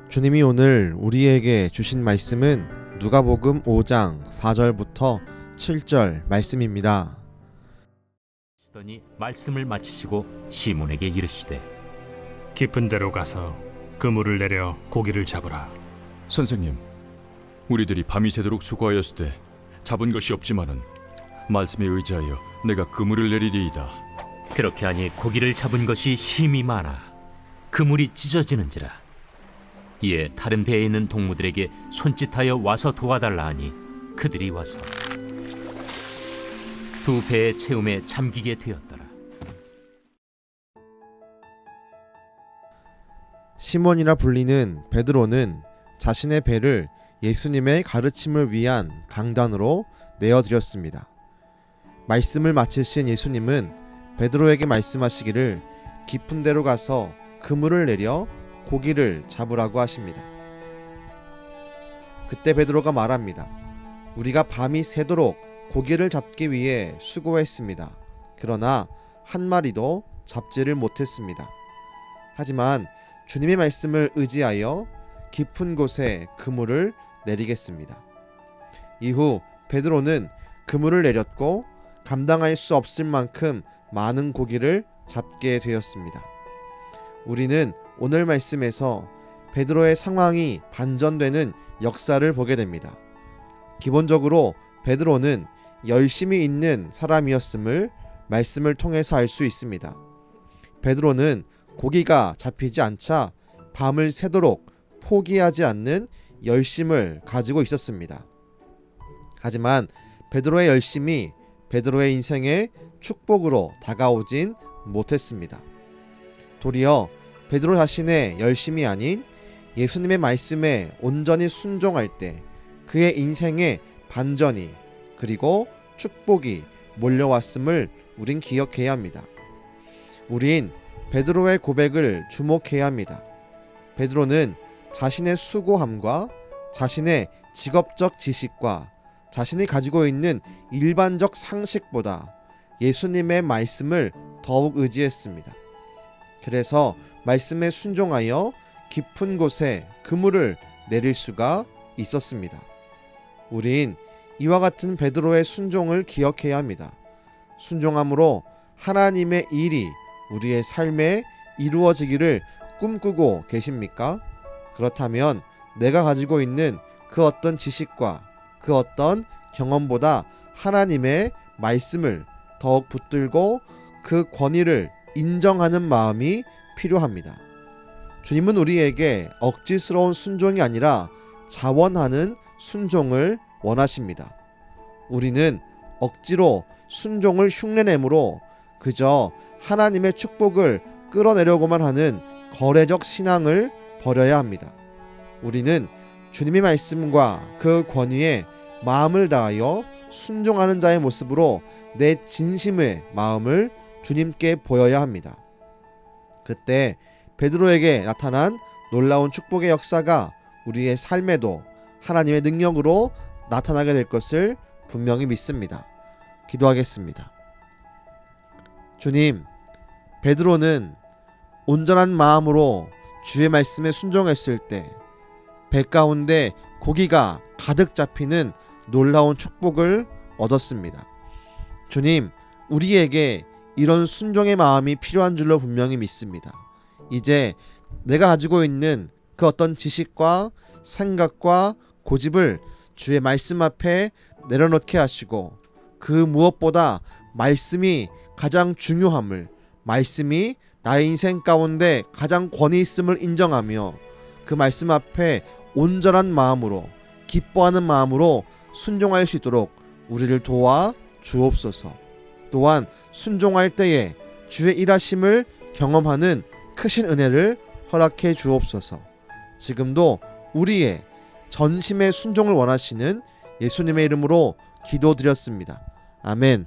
주님이 오늘 우리에게 주신 말씀은 누가복음 5장 4절부터 7절 말씀입니다. 시더니 말씀을 마치시고 시몬에게 이르시되 깊은 데로 가서 그물을 내려 고기를 잡으라. 선생님, 우리들이 밤이 새도록 수고하였으되 잡은 것이 없지만은 말씀에 의지하여 내가 그물을 내리리이다. 그렇게 하니 고기를 잡은 것이 심히 많아 그물이 찢어지는지라. 이에 다른 배에 있는 동무들에게 손짓하여 와서 도와달라 하니 그들이 와서 두 배의 채움에 잠기게 되었더라. 시몬이라 불리는 베드로는 자신의 배를 예수님의 가르침을 위한 강단으로 내어드렸습니다. 말씀을 마치신 예수님은 베드로에게 말씀하시기를 깊은 데로 가서 그물을 내려 고기를 잡으라고 하십니다. 그때 베드로가 말합니다. 우리가 밤이 새도록 고기를 잡기 위해 수고했습니다. 그러나 한 마리도 잡지를 못했습니다. 하지만 주님의 말씀을 의지하여 깊은 곳에 그물을 내리겠습니다. 이후 베드로는 그물을 내렸고 감당할 수 없을 만큼 많은 고기를 잡게 되었습니다. 우리는 오늘 말씀에서 베드로의 상황이 반전되는 역사를 보게 됩니다. 기본적으로 베드로는 열심히 있는 사람이었음을 말씀을 통해서 알 수 있습니다. 베드로는 고기가 잡히지 않자 밤을 새도록 포기하지 않는 열심을 가지고 있었습니다. 하지만 베드로의 열심이 베드로의 인생의 축복으로 다가오진 못했습니다. 도리어 베드로 자신의 열심이 아닌 예수님의 말씀에 온전히 순종할 때 그의 인생에 반전이 그리고 축복이 몰려왔음을 우린 기억해야 합니다. 우린 베드로의 고백을 주목해야 합니다. 베드로는 자신의 수고함과 자신의 직업적 지식과 자신이 가지고 있는 일반적 상식보다 예수님의 말씀을 더욱 의지했습니다. 그래서 말씀에 순종하여 깊은 곳에 그물을 내릴 수가 있었습니다. 우린 이와 같은 베드로의 순종을 기억해야 합니다. 순종함으로 하나님의 일이 우리의 삶에 이루어지기를 꿈꾸고 계십니까? 그렇다면 내가 가지고 있는 그 어떤 지식과 그 어떤 경험보다 하나님의 말씀을 더욱 붙들고 그 권위를 인정하는 마음이 필요합니다. 주님은 우리에게 억지스러운 순종이 아니라 자원하는 순종을 원하십니다. 우리는 억지로 순종을 흉내내므로 그저 하나님의 축복을 끌어내려고만 하는 거래적 신앙을 버려야 합니다. 우리는 주님의 말씀과 그 권위에 마음을 다하여 순종하는 자의 모습으로 내 진심의 마음을 주님께 보여야 합니다. 그때 베드로에게 나타난 놀라운 축복의 역사가 우리의 삶에도 하나님의 능력으로 나타나게 될 것을 분명히 믿습니다. 기도하겠습니다. 주님, 베드로는 온전한 마음으로 주의 말씀에 순종했을 때 배 가운데 고기가 가득 잡히는 놀라운 축복을 얻었습니다. 주님, 우리에게 이런 순종의 마음이 필요한 줄로 분명히 믿습니다. 이제 내가 가지고 있는 그 어떤 지식과 생각과 고집을 주의 말씀 앞에 내려놓게 하시고 그 무엇보다 말씀이 가장 중요함을, 말씀이 나의 인생 가운데 가장 권위 있음을 인정하며 그 말씀 앞에 온전한 마음으로 기뻐하는 마음으로 순종할 수 있도록 우리를 도와 주옵소서. 또한 순종할 때에 주의 일하심을 경험하는 크신 은혜를 허락해 주옵소서. 지금도 우리의 전심의 순종을 원하시는 예수님의 이름으로 기도드렸습니다. 아멘.